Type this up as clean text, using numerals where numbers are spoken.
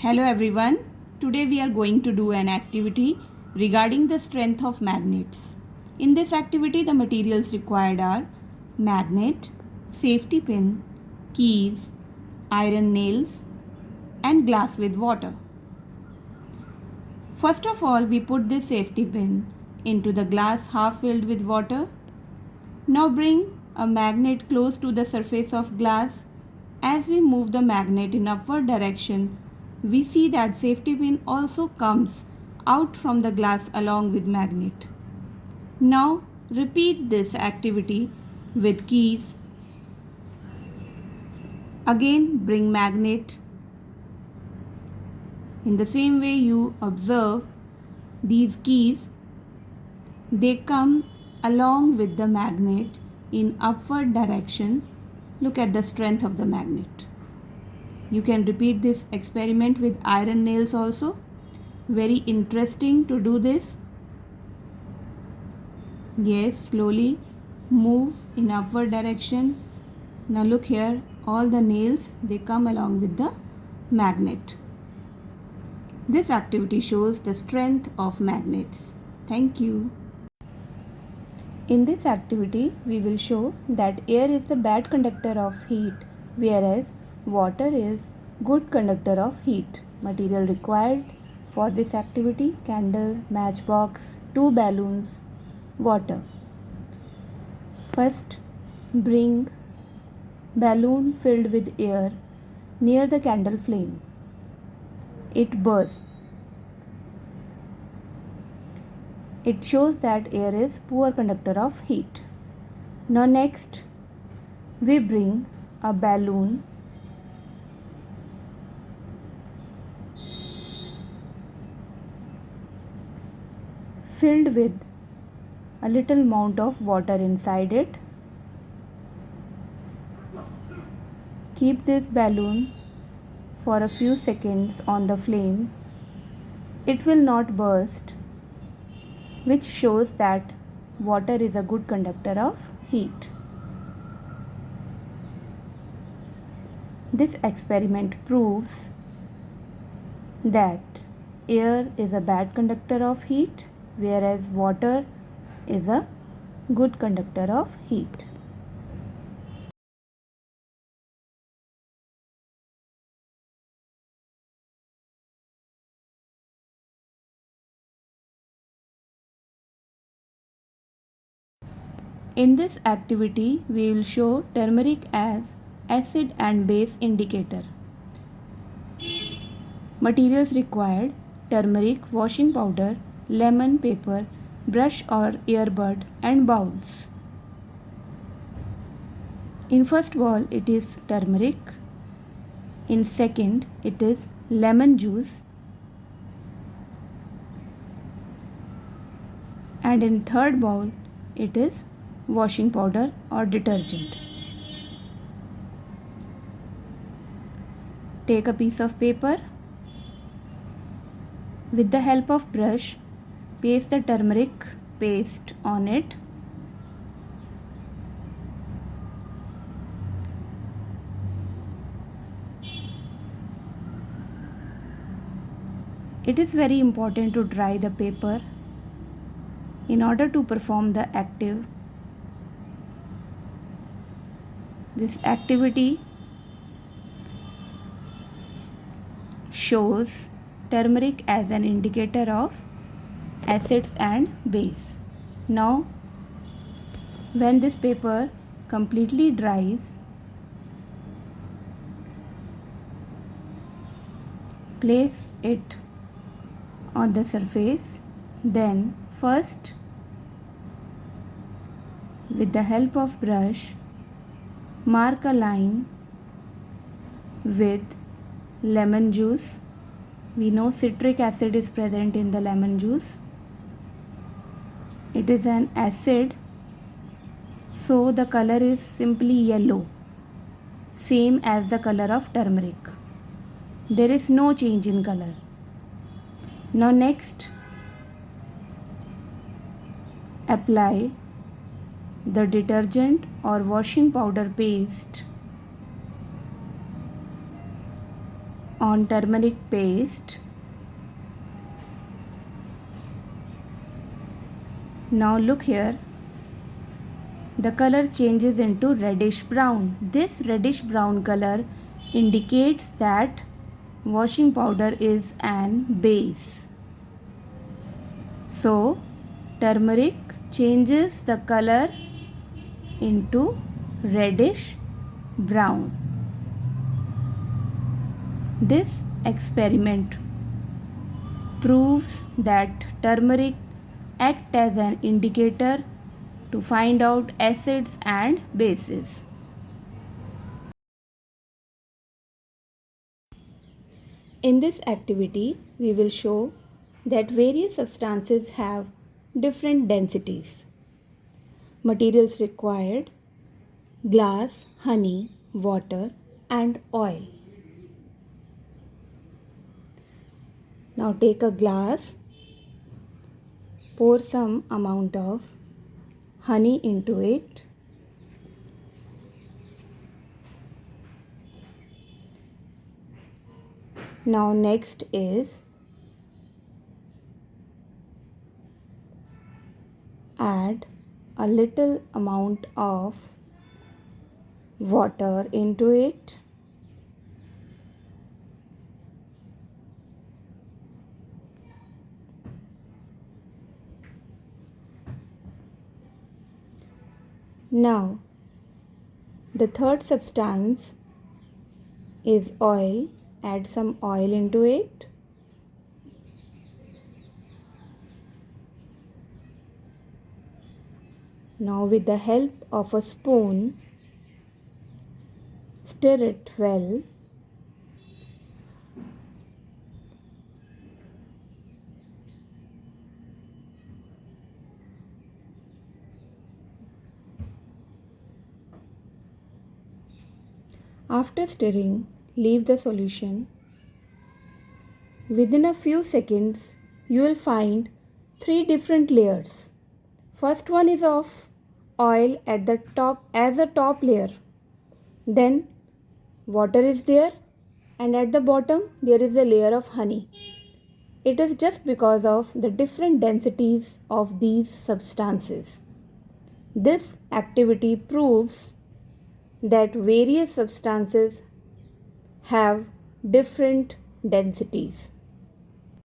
Hello everyone. Today we are going to do an activity regarding the strength of magnets. In this activity the materials required are magnet, safety pin, keys, iron nails and glass with water. First of all we put this safety pin into the glass half filled with water. Now bring a magnet close to the surface of glass. As we move the magnet in upward direction, we see that safety pin also comes out from the glass along with magnet. Now repeat this activity with keys. Again bring magnet. In the same way you observe these keys, they come along with the magnet in upward direction. Look at the strength of the magnet. You can repeat this experiment with iron nails also. Very interesting to do this. Yes, slowly move in upward direction. Now look here, all the nails, they come along with the magnet. This activity shows the strength of magnets. Thank you. In this activity, we will show that air is the bad conductor of heat, whereas water is good conductor of heat. Material required for this activity: candle, matchbox, 2 balloons, water. First, bring balloon filled with air near the candle flame. It bursts. It shows that air is poor conductor of heat. Now next, we bring a balloon filled with a little amount of water inside it. Keep this balloon for a few seconds on the flame. It will not burst, which shows that water is a good conductor of heat. This experiment proves that air is a bad conductor of heat, whereas water is a good conductor of heat. In this activity, we will show turmeric as acid and base indicator. Materials required: turmeric, washing powder, lemon paper, brush or earbud and bowls. In first bowl it is turmeric. In second it is lemon juice. And in third bowl it is washing powder or detergent. Take a piece of paper. With the help of brush, paste the turmeric paste on it. It is very important to dry the paper in order to perform the active. This activity shows turmeric as an indicator of acids and base. Now, when this paper completely dries, place it on the surface. Then first, with the help of brush, mark a line with lemon juice. We know citric acid is present in the lemon juice. It is an acid, so the color is simply yellow, same as the color of turmeric. There is no change in color. Now next, apply the detergent or washing powder paste on turmeric paste. Now look here, the color changes into reddish brown. This reddish brown color indicates that washing powder is an base. So turmeric changes the color into reddish brown. This experiment proves that turmeric acts as an indicator to find out acids and bases. In this activity, we will show that various substances have different densities. Materials required: glass, honey, water, and oil. Now take a glass, pour some amount of honey into it. Now next is add a little amount of water into it. Now the third substance is oil. Add some oil into it. Now with the help of a spoon, stir it well. After stirring, leave the solution. Within a few seconds, you will find three different layers. First one is of oil at the top as a top layer. Then water is there, and at the bottom there is a layer of honey. It is just because of the different densities of these substances. This activity proves that various substances have different densities.